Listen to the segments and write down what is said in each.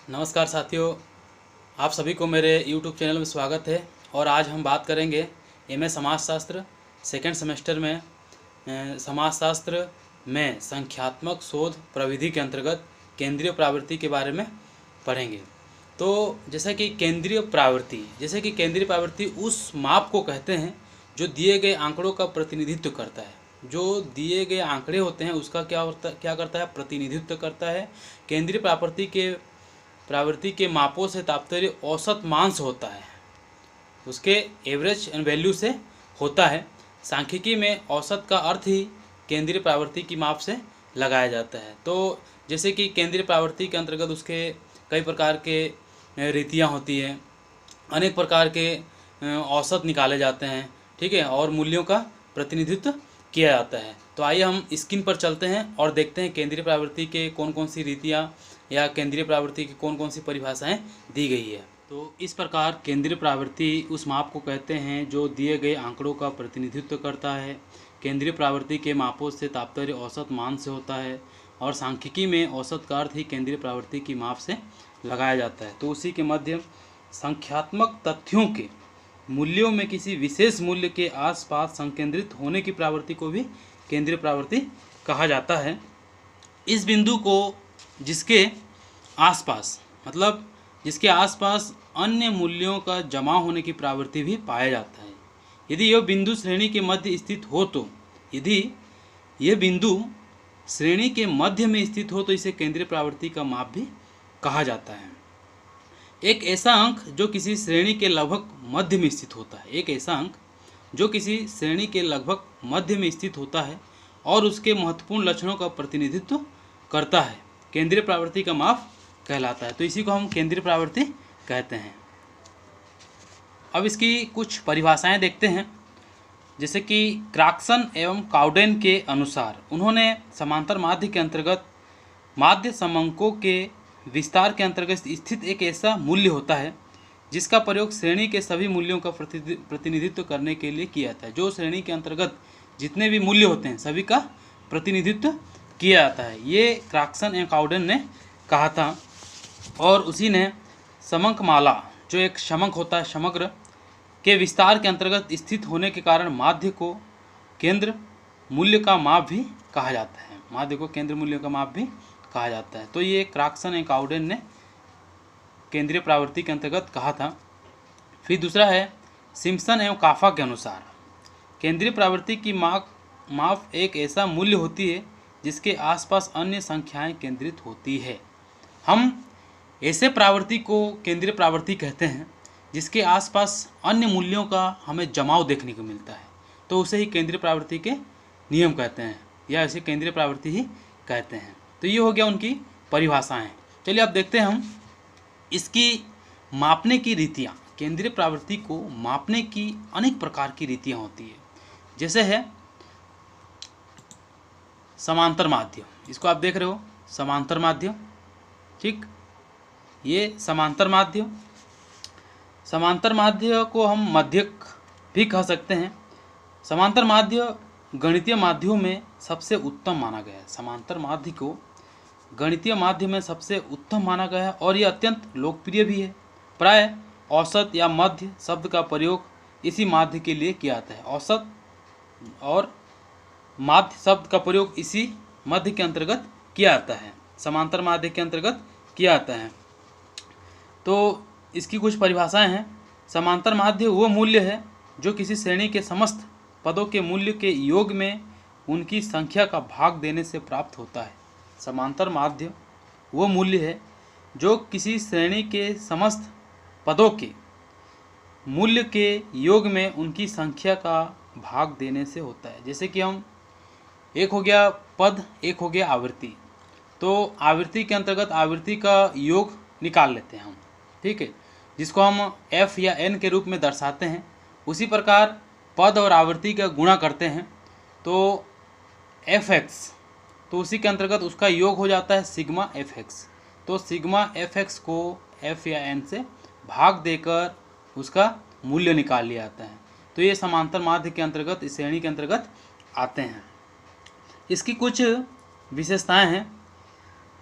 नमस्कार साथियों, आप सभी को मेरे YouTube चैनल में स्वागत है। और आज हम बात करेंगे एमए समाजशास्त्र सेकेंड सेमेस्टर में समाजशास्त्र में संख्यात्मक शोध प्रविधि के अंतर्गत केंद्रीय प्रवृत्ति के बारे में पढ़ेंगे। तो जैसे कि केंद्रीय प्रवृत्ति उस माप को कहते हैं जो दिए गए आंकड़ों का प्रतिनिधित्व करता है। जो दिए गए आंकड़े होते हैं उसका क्या करता है, प्रतिनिधित्व करता है। केंद्रीय प्रवृत्ति के मापों से तात्पर्य औसत मान से होता है, उसके एवरेज एंड वैल्यू से होता है। सांख्यिकी में औसत का अर्थ ही केंद्रीय प्रवृत्ति की माप से लगाया जाता है। तो जैसे कि केंद्रीय प्रवृत्ति के अंतर्गत उसके कई प्रकार के रीतियाँ होती हैं, अनेक प्रकार के औसत निकाले जाते हैं, ठीक है, और मूल्यों का प्रतिनिधित्व किया जाता है। तो आइए हम स्क्रीन पर चलते हैं और देखते हैं केंद्रीय प्रवृत्ति के कौन कौन सी रीतियाँ या केंद्रीय प्रवृत्ति की कौन कौन सी परिभाषाएं दी गई है। तो इस प्रकार केंद्रीय प्रवृत्ति उस माप को कहते हैं जो दिए गए आंकड़ों का प्रतिनिधित्व करता है। केंद्रीय प्रवृत्ति के मापों से तात्पर्य औसत मान से होता है और सांख्यिकी में औसत का अर्थ ही केंद्रीय प्रवृत्ति की माप से लगाया जाता है। तो उसी के मध्य संख्यात्मक तथ्यों के मूल्यों में किसी विशेष मूल्य के आसपास संकेंद्रित होने की प्रवृत्ति को भी केंद्रीय प्रवृत्ति कहा जाता है। इस बिंदु को जिसके आसपास अन्य मूल्यों का जमा होने की प्रवृत्ति भी पाया जाता है। यदि यह बिंदु श्रेणी के मध्य स्थित हो तो इसे केंद्रीय प्रवृत्ति का माप भी कहा जाता है। एक ऐसा अंक जो किसी श्रेणी के लगभग मध्य में स्थित होता है और उसके महत्वपूर्ण लक्षणों का प्रतिनिधित्व करता है, केंद्रीय प्रवृत्ति का माप कहलाता है। तो इसी को हम केंद्रीय प्रवृत्ति कहते हैं। अब इसकी कुछ परिभाषाएं देखते हैं। जैसे कि क्रॉक्सन एवं काउडेन के अनुसार उन्होंने समांतर माध्य के अंतर्गत माध्य समंकों के विस्तार के अंतर्गत स्थित एक ऐसा मूल्य होता है जिसका प्रयोग श्रेणी के सभी मूल्यों का प्रतिनिधित्व करने के लिए किया जाता है। जो श्रेणी के अंतर्गत जितने भी मूल्य होते हैं सभी का प्रतिनिधित्व किया जाता है, ये क्रॉक्सन एवं काउडेन ने कहा था। और उसी ने समंकमाला, जो एक समंक होता है समग्र, के विस्तार के अंतर्गत स्थित होने के कारण माध्य को केंद्र मूल्य का माप भी कहा जाता है। तो ये क्रॉक्सन एवं काउडेन ने केंद्रीय प्रवृत्ति के अंतर्गत कहा था। फिर दूसरा है सिम्पसन एवं काफा के अनुसार केंद्रीय प्रवृत्ति की माप एक ऐसा मूल्य होती है जिसके आसपास अन्य संख्याएं केंद्रित होती है। हम ऐसे प्रवृत्ति को केंद्रीय प्रवृत्ति कहते हैं जिसके आसपास अन्य मूल्यों का हमें जमाव देखने को मिलता है, तो उसे ही केंद्रीय प्रवृत्ति के नियम कहते हैं या इसे केंद्रीय प्रवृत्ति ही कहते हैं। तो ये हो गया उनकी परिभाषाएं। चलिए अब देखते हैं हम इसकी मापने की रीतियाँ। केंद्रीय प्रवृत्ति को मापने की अनेक प्रकार की रीतियाँ होती है। जैसे है समांतर माध्य, इसको आप देख रहे हो, समांतर माध्य, ठीक, ये समांतर माध्य को हम मध्यक भी कह सकते हैं। समांतर माध्य गणितीय माध्यों में सबसे उत्तम माना गया है। समांतर माध्य को गणितीय माध्य में सबसे उत्तम माना गया है और ये अत्यंत लोकप्रिय भी है। प्राय औसत या मध्य शब्द का प्रयोग इसी माध्य के लिए किया जाता है। औसत और माध्य शब्द का प्रयोग इसी मध्य के अंतर्गत किया जाता है, समांतर माध्य के अंतर्गत किया जाता है। तो इसकी कुछ परिभाषाएं हैं। समांतर माध्य वो मूल्य है जो किसी श्रेणी के समस्त पदों के मूल्य के योग में उनकी संख्या का भाग देने से प्राप्त होता है। समांतर माध्य वो मूल्य है जो किसी श्रेणी के समस्त पदों के मूल्य के योग में उनकी संख्या का भाग देने से होता है। जैसे कि हम एक हो गया पद, एक हो गया आवृत्ति। तो आवृत्ति के अंतर्गत आवृत्ति का योग निकाल लेते हैं हम, ठीक है, जिसको हम f या n के रूप में दर्शाते हैं। उसी प्रकार पद और आवृत्ति का गुणा करते हैं तो fx, तो उसी के अंतर्गत उसका योग हो जाता है सिग्मा fx। तो सिग्मा fx को f या n से भाग देकर उसका मूल्य निकाल लिया जाता है। तो ये समांतर माध्य के अंतर्गत, इस श्रेणी के अंतर्गत आते हैं। इसकी कुछ विशेषताएं हैं।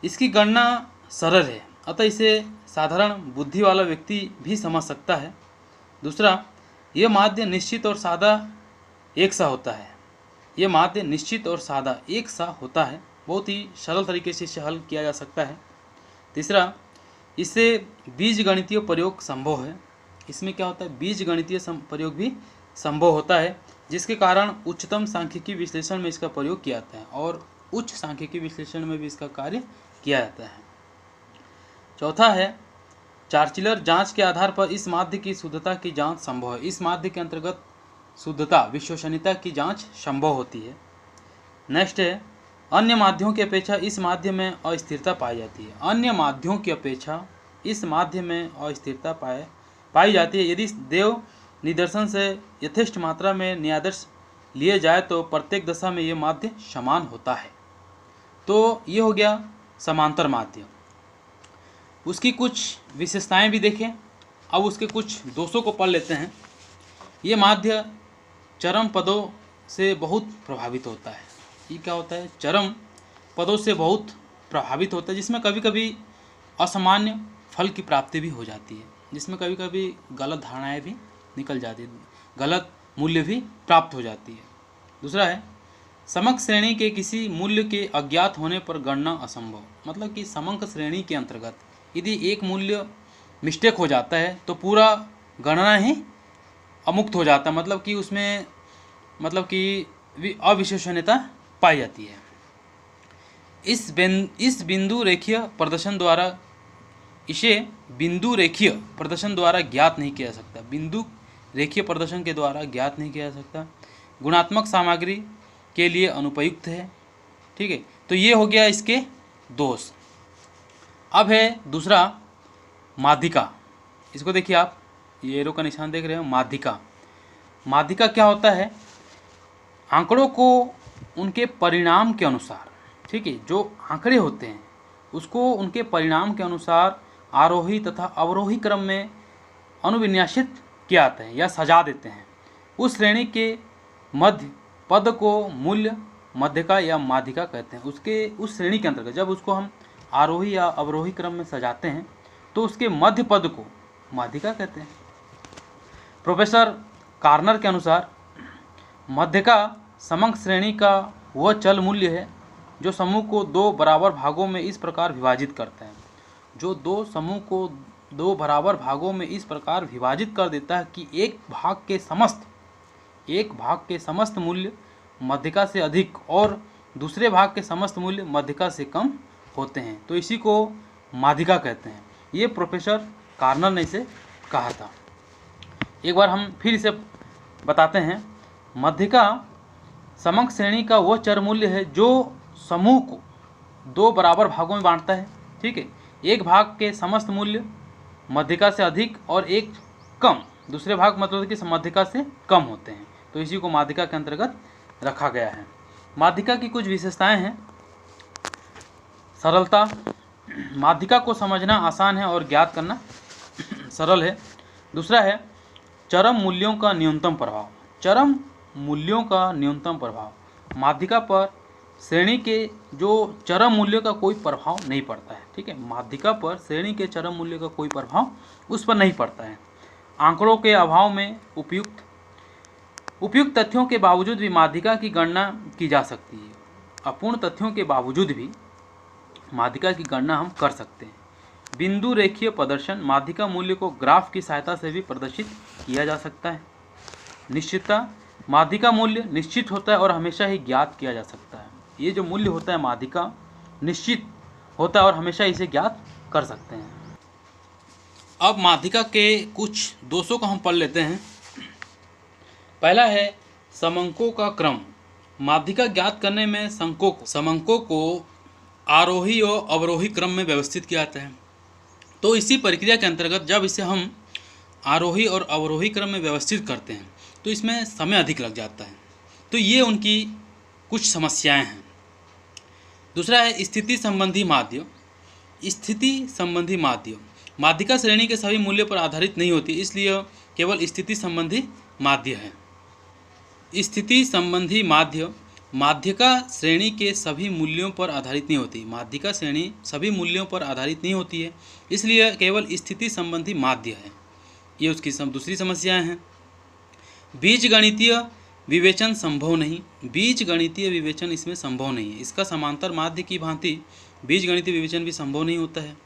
इसकी गणना सरल है, अतः इसे साधारण बुद्धि वाला व्यक्ति भी समझ सकता है। दूसरा, यह माध्य निश्चित और सादा एक सा होता है। यह माध्य निश्चित और सादा एक सा होता है, बहुत ही सरल तरीके से इसे हल किया जा सकता है। तीसरा, इससे बीजगणितीय प्रयोग संभव है। इसमें क्या होता है, बीजगणितीय प्रयोग भी संभव होता है, जिसके कारण उच्चतम सांख्यिकी विश्लेषण में इसका प्रयोग किया जाता है और उच्च सांख्यिकी विश्लेषण में भी इसका कार्य किया जाता है। चौथा है, चार्चिलर जांच के आधार पर इस माध्य की शुद्धता की जांच संभव है। इस माध्य के अंतर्गत शुद्धता, विश्वसनीयता की जांच संभव होती है। नेक्स्ट है, अन्य माध्यमों की अपेक्षा इस माध्य में अस्थिरता पाई जाती है। अन्य माध्यमों की अपेक्षा इस माध्य में अस्थिरता पाई जाती है। यदि देव निदर्शन से यथेष्ट मात्रा में न्यायादर्श लिए जाए तो प्रत्येक दशा में ये माध्य समान होता है। तो ये हो गया समांतर माध्य। उसकी कुछ विशेषताएं भी देखें। अब उसके कुछ दोषों को पढ़ लेते हैं। ये माध्य चरम पदों से बहुत प्रभावित होता है। ये क्या होता है, चरम पदों से बहुत प्रभावित होता है, जिसमें कभी कभी असामान्य फल की प्राप्ति भी हो जाती है, जिसमें कभी कभी गलत धारणाएं भी निकल जाती है, गलत मूल्य भी प्राप्त हो जाती है। दूसरा है, समक श्रेणी के किसी मूल्य के अज्ञात होने पर गणना असंभव। मतलब कि समंक श्रेणी के अंतर्गत यदि एक मूल्य मिस्टेक हो जाता है तो पूरा गणना ही अमुक्त हो जाता है, मतलब कि उसमें अविश्वसनीयता पाई जाती है। इस बिंदु रेखीय प्रदर्शन द्वारा इसे बिंदु रेखीय प्रदर्शन द्वारा ज्ञात नहीं किया जा सकता। बिंदु रेखीय प्रदर्शन के द्वारा ज्ञात नहीं किया जा सकता। गुणात्मक सामग्री के लिए अनुपयुक्त है। ठीक है, तो ये हो गया इसके दोष। अब है दूसरा, माध्यिका। इसको देखिए आप, ये एरो का निशान देख रहे हो, माध्यिका। माध्यिका क्या होता है, आंकड़ों को उनके परिणाम के अनुसार, ठीक है, जो आंकड़े होते हैं उसको उनके परिणाम के अनुसार आरोही तथा अवरोही क्रम में अनुविन्यासित किया जाता है या सजा देते हैं। उस श्रेणी के मध्य पद को मूल्य मध्यिका या माध्यिका कहते हैं। उस श्रेणी के अंतर्गत जब उसको हम आरोही या अवरोही क्रम में सजाते हैं तो उसके मध्य पद को माध्यिका कहते हैं। प्रोफेसर कार्नर के अनुसार मध्यिका समंक श्रेणी का वह चल मूल्य है जो समूह को दो बराबर भागों में इस प्रकार विभाजित करता है, जो दो समूह को दो बराबर भागों में इस प्रकार विभाजित कर देता है कि एक भाग के समस्त मूल्य मध्यिका से अधिक और दूसरे भाग के समस्त मूल्य मध्यिका से कम होते हैं, तो इसी को माध्यिका कहते हैं। ये प्रोफेसर कार्नर ने इसे कहा था। एक बार हम फिर इसे बताते हैं। मध्यिका समंक श्रेणी का वह चर मूल्य है जो समूह को दो बराबर भागों में बांटता है। ठीक है, एक भाग के समस्त मूल्य मध्यिका से अधिक और एक कम, दूसरे भाग मतलब कि मध्यिका से कम होते हैं, तो इसी को माध्यिका के अंतर्गत रखा गया है। माध्यिका की कुछ विशेषताएं हैं। सरलता, माध्यिका को समझना आसान है और ज्ञात करना सरल है। दूसरा है चरम मूल्यों का न्यूनतम प्रभाव। चरम मूल्यों का न्यूनतम प्रभाव, माध्यिका पर श्रेणी के जो चरम मूल्य का कोई प्रभाव नहीं पड़ता है। ठीक है, माध्यिका पर श्रेणी के चरम मूल्य का कोई प्रभाव उस पर नहीं पड़ता है। आंकड़ों के अभाव में उपयुक्त तथ्यों के बावजूद भी माध्यिका की गणना की जा सकती है। अपूर्ण तथ्यों के बावजूद भी माध्यिका की गणना हम कर सकते हैं। बिंदु रेखीय प्रदर्शन, माध्यिका मूल्य को ग्राफ की सहायता से भी प्रदर्शित किया जा सकता है। निश्चितता, माध्यिका मूल्य निश्चित होता है और हमेशा ही ज्ञात किया जा सकता है। ये जो मूल्य होता है माध्यिका निश्चित होता है और हमेशा इसे ज्ञात कर सकते हैं। अब माध्यिका के कुछ दोषों को हम पढ़ लेते हैं। पहला है समंकों का क्रम। माध्यिका ज्ञात करने में समंकों को आरोही और अवरोही क्रम में व्यवस्थित किया जाता है। तो इसी प्रक्रिया के अंतर्गत जब इसे हम आरोही और अवरोही क्रम में व्यवस्थित करते हैं तो इसमें समय अधिक लग जाता है। तो ये उनकी कुछ समस्याएं हैं। दूसरा है स्थिति संबंधी माध्य। स्थिति संबंधी माध्य माध्यिका श्रेणी के सभी मूल्यों पर आधारित नहीं होती, इसलिए केवल स्थिति संबंधी माध्य है। स्थिति संबंधी माध्य माध्यिका श्रेणी के सभी मूल्यों पर आधारित नहीं होती। माध्यिका श्रेणी सभी मूल्यों पर आधारित नहीं होती है, इसलिए केवल स्थिति संबंधी माध्य है। ये उसकी दूसरी समस्याएं हैं। बीजगणितीय विवेचन संभव नहीं। बीजगणितीय विवेचन इसमें संभव नहीं है। इसका समांतर माध्य की भांति बीजगणितीय विवेचन भी संभव नहीं होता है।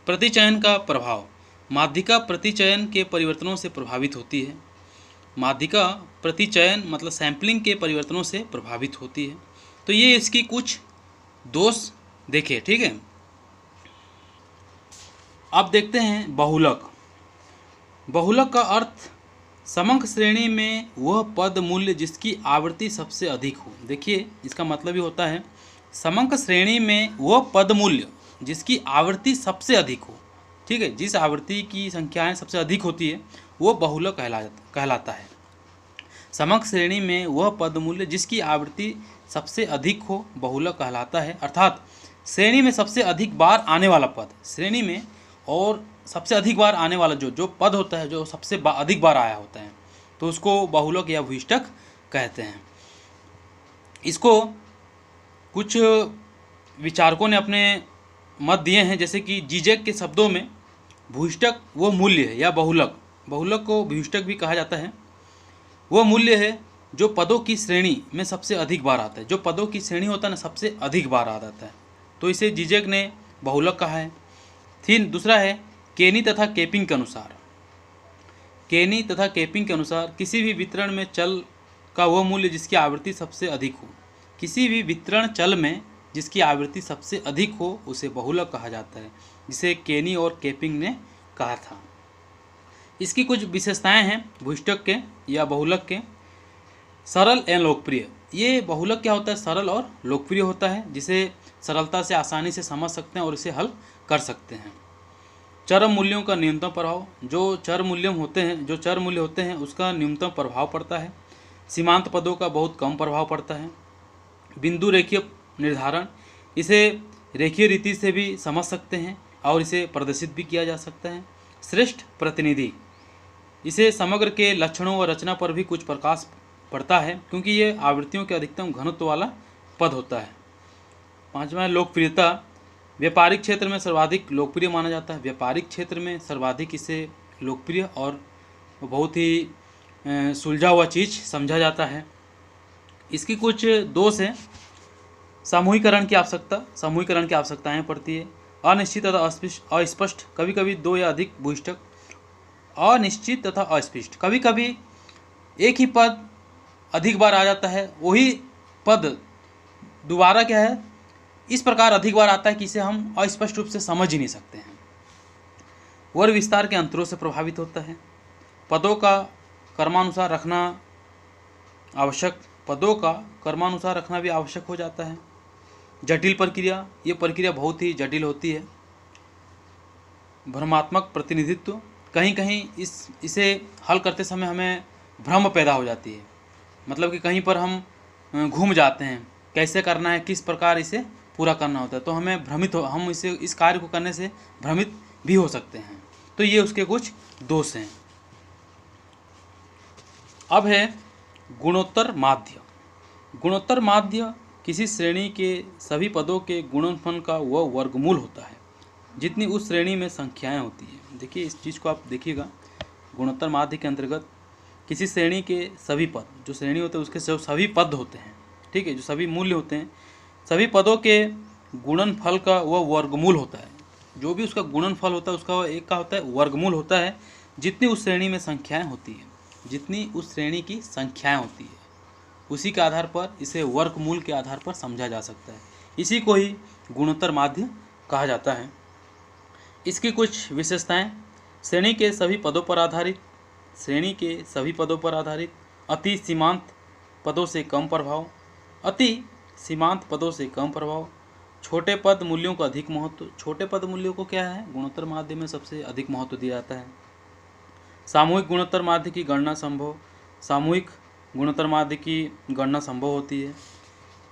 प्रतिचयन का प्रभाव। माध्यिका प्रतिचयन के परिवर्तनों से प्रभावित होती है। माध्यिका प्रतिचयन मतलब सैंपलिंग के परिवर्तनों से प्रभावित होती है। तो ये इसकी कुछ दोष देखे, ठीक है। अब देखते हैं बहुलक। बहुलक का अर्थ समंक श्रेणी में वह पद मूल्य जिसकी आवृत्ति सबसे अधिक हो। देखिए इसका मतलब ही होता है समंक श्रेणी में वह पद मूल्य जिसकी आवृत्ति सबसे अधिक हो, ठीक है। जिस आवृत्ति की संख्याएं सबसे अधिक होती है वो बहुलक कहलाता है। समंक श्रेणी में वह पद मूल्य जिसकी आवृत्ति सबसे अधिक हो बहुलक कहलाता है। अर्थात श्रेणी में सबसे अधिक बार आने वाला पद, श्रेणी में और सबसे अधिक बार आने वाला जो पद होता है, जो सबसे अधिक बार आया होता है, तो उसको बहुलक या भूयिष्ठक कहते हैं। इसको कुछ विचारकों ने अपने मत दिए हैं, जैसे कि जीजेक के शब्दों में भूयिष्ठक वो मूल्य है या बहुलक, बहुलक को भूयिष्ठक भी कहा जाता है, वो मूल्य है जो पदों की श्रेणी में सबसे अधिक बार आता है। जो पदों की श्रेणी होता है ना, सबसे अधिक बार आ जाता है, तो इसे जीजेक ने बहुलक कहा है। फिर दूसरा है केनी तथा केपिंग के अनुसार। केनी तथा केपिंग के अनुसार किसी भी वितरण में चल का वह मूल्य जिसकी आवृत्ति सबसे अधिक हो। किसी भी वितरण चल में जिसकी आवृत्ति सबसे अधिक हो उसे बहुलक कहा जाता है, जिसे केनी और केपिंग ने कहा था। इसकी कुछ विशेषताएं हैं भूयिष्ठक के या बहुलक के। सरल एवं लोकप्रिय। ये बहुलक क्या होता है? सरल और लोकप्रिय होता है, जिसे सरलता से आसानी से समझ सकते हैं और इसे हल कर सकते हैं। चर मूल्यों का न्यूनतम प्रभाव। जो चर मूल्य होते हैं उसका न्यूनतम प्रभाव पड़ता है। सीमांत पदों का बहुत कम प्रभाव पड़ता है। बिंदु रेखीय निर्धारण। इसे रेखीय रीति से भी समझ सकते हैं और इसे प्रदर्शित भी किया जा सकता है। श्रेष्ठ प्रतिनिधि। इसे समग्र के लक्षणों व रचना पर भी कुछ प्रकाश पड़ता है, क्योंकि ये आवृत्तियों के अधिकतम घनत्व वाला पद होता है। पांचवा है लोकप्रियता। व्यापारिक क्षेत्र में सर्वाधिक लोकप्रिय माना जाता है। व्यापारिक क्षेत्र में सर्वाधिक इसे लोकप्रिय और बहुत ही सुलझा हुआ चीज़ समझा जाता है। इसकी कुछ दोष हैं। सामूहिकरण की आवश्यकता। सामूहिकरण की आवश्यकताएँ पड़ती है। अनिश्चित तथा अस्पष्ट। कभी कभी दो या अधिक भूयिष्ठक। अनिश्चित तथा अस्पष्ट। कभी कभी एक ही पद अधिक बार आ जाता है, वही पद दोबारा क्या है इस प्रकार अधिक बार आता है कि इसे हम अस्पष्ट रूप से समझ ही नहीं सकते हैं। वर्ग विस्तार के अंतरों से प्रभावित होता है। पदों का क्रमानुसार रखना आवश्यक। पदों का क्रमानुसार रखना भी आवश्यक हो जाता है। जटिल प्रक्रिया। ये प्रक्रिया बहुत ही जटिल होती है। भ्रमात्मक प्रतिनिधित्व। कहीं कहीं इसे हल करते समय हमें भ्रम पैदा हो जाती है, मतलब कि कहीं पर हम घूम जाते हैं, कैसे करना है, किस प्रकार इसे पूरा करना होता है, तो हमें हम इस कार्य को करने से भ्रमित भी हो सकते हैं। तो ये उसके कुछ दोष हैं। अब है गुणोत्तर माध्य। गुणोत्तर माध्य किसी श्रेणी के सभी पदों के गुणनफल का वह वर्गमूल होता है जितनी उस श्रेणी में संख्याएं होती हैं। देखिए इस चीज़ को आप देखिएगा। गुणोत्तर माध्य के अंतर्गत किसी श्रेणी के सभी पद, जो श्रेणी होते हैं उसके सभी पद होते हैं, ठीक है, जो सभी मूल्य होते हैं, सभी पदों के गुणनफल का वह वर्गमूल होता है। जो भी उसका गुणनफल होता है उसका एक का होता है वर्गमूल होता है, जितनी उस श्रेणी में संख्याएं होती हैं, जितनी उस श्रेणी की संख्याएं होती है उसी के आधार पर इसे वर्गमूल के आधार पर समझा जा सकता है। इसी को ही गुणोत्तर माध्य कहा जाता है। इसकी कुछ विशेषताएं। श्रेणी के सभी पदों पर आधारित। श्रेणी के सभी पदों पर आधारित। अति सीमांत पदों से कम प्रभाव। अति सीमांत पदों से कम प्रभाव। छोटे पद मूल्यों का अधिक महत्व। छोटे पद मूल्यों को क्या है गुणोत्तर माध्य में सबसे अधिक महत्व दिया जाता है। सामूहिक गुणोत्तर माध्य की गणना संभव। सामूहिक गुणोत्तर माध्य की गणना संभव होती है।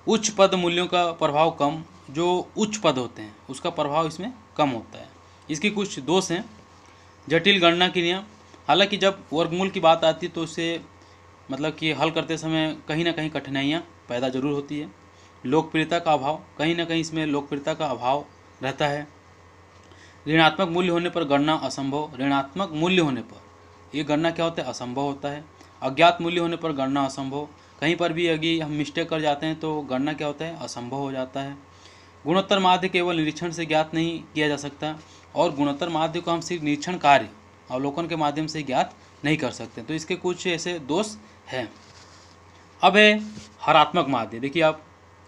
उच्च पद मूल्यों का प्रभाव कम। जो उच्च पद होते हैं उसका प्रभाव इसमें कम होता है। इसकी कुछ दोष हैं। जटिल गणना के नियम। हालांकि जब वर्गमूल की बात आती है तो उसे मतलब कि हल करते समय कहीं ना कहीं कठिनाइयाँ पैदा जरूर होती है। लोकप्रियता का अभाव, कहीं ना कहीं इसमें लोकप्रियता का अभाव रहता है। ऋणात्मक मूल्य होने पर गणना असंभव, ऋणात्मक मूल्य होने पर ये गणना क्या होता है, असंभव होता है। अज्ञात मूल्य होने पर गणना असंभव, कहीं पर भी यदि हम मिस्टेक कर जाते हैं तो गणना क्या होता है, असंभव हो जाता है। गुणोत्तर माध्य केवल निरीक्षण से ज्ञात नहीं किया जा सकता, और गुणोत्तर माध्य को हम सिर्फ निरीक्षण कार्य अवलोकन के माध्यम से ज्ञात नहीं कर सकते, तो इसके कुछ ऐसे दोष हैं। अब है हरात्मक माध्य। देखिए आप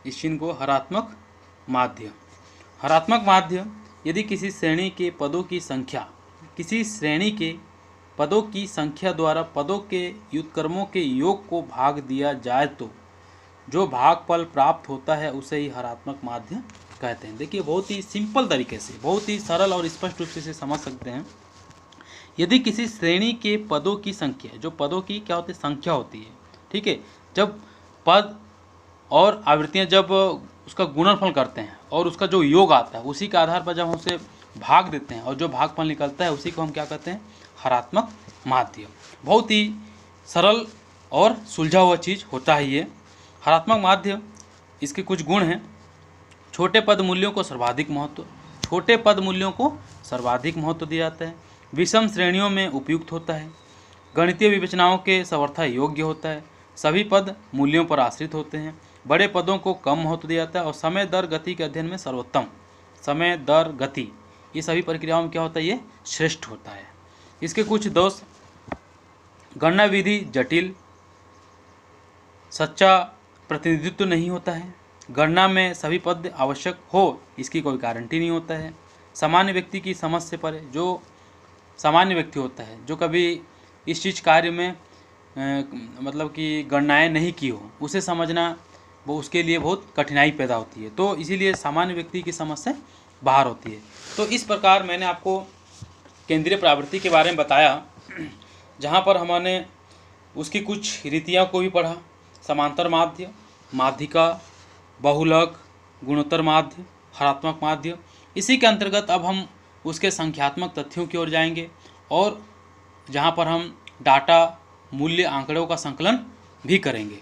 इस चिन्ह को, हरात्मक माध्य। हरात्मक माध्य यदि किसी श्रेणी के पदों की संख्या द्वारा पदों के व्युत्क्रमों के योग को भाग दिया जाए तो जो भागफल प्राप्त होता है उसे ही हरात्मक माध्य कहते हैं। देखिए बहुत ही सिंपल तरीके से, बहुत ही सरल और स्पष्ट रूप से इसे समझ सकते हैं। यदि किसी श्रेणी के पदों की संख्या, जो पदों की क्या होती है, संख्या होती है, ठीक है, जब पद और आवृत्तियां जब उसका गुणनफल करते हैं और उसका जो योग आता है उसी के आधार पर जब हम उसे भाग देते हैं और जो भागफल निकलता है उसी को हम क्या कहते हैं, हरात्मक माध्य। बहुत ही सरल और सुलझा हुआ चीज़ होता है ये हरात्मक माध्य। इसके कुछ गुण हैं। छोटे पद मूल्यों को सर्वाधिक महत्व, छोटे पद मूल्यों को सर्वाधिक महत्व दिया जाता है। विषम श्रेणियों में उपयुक्त होता है। गणितीय विवेचनाओं के सर्वथा योग्य होता है। सभी पद मूल्यों पर आश्रित होते हैं। बड़े पदों को कम महत्व दिया जाता है और समय दर गति के अध्ययन में सर्वोत्तम, समय दर गति ये सभी प्रक्रियाओं में क्या होता है, ये श्रेष्ठ होता है। इसके कुछ दोष, गणना विधि जटिल, सच्चा प्रतिनिधित्व नहीं होता है। गणना में सभी पद आवश्यक हो इसकी कोई गारंटी नहीं होता है। सामान्य व्यक्ति की समझ से परे, जो सामान्य व्यक्ति होता है जो कभी इस चीज़ कार्य में मतलब कि गणनाएं नहीं की हो, उसे समझना वो उसके लिए बहुत कठिनाई पैदा होती है, तो इसीलिए सामान्य व्यक्ति की समझ से बाहर होती है। तो इस प्रकार मैंने आपको केंद्रीय प्रवृत्ति के बारे में बताया, जहाँ पर हमने उसकी कुछ रीतियों को भी पढ़ा, समांतर माध्य, माध्यिका, बहुलक, गुणोत्तर माध्य, हरात्मक माध्य। इसी के अंतर्गत अब हम उसके संख्यात्मक तथ्यों की ओर जाएंगे और जहाँ पर हम डाटा, मूल्य, आंकड़ों का संकलन भी करेंगे।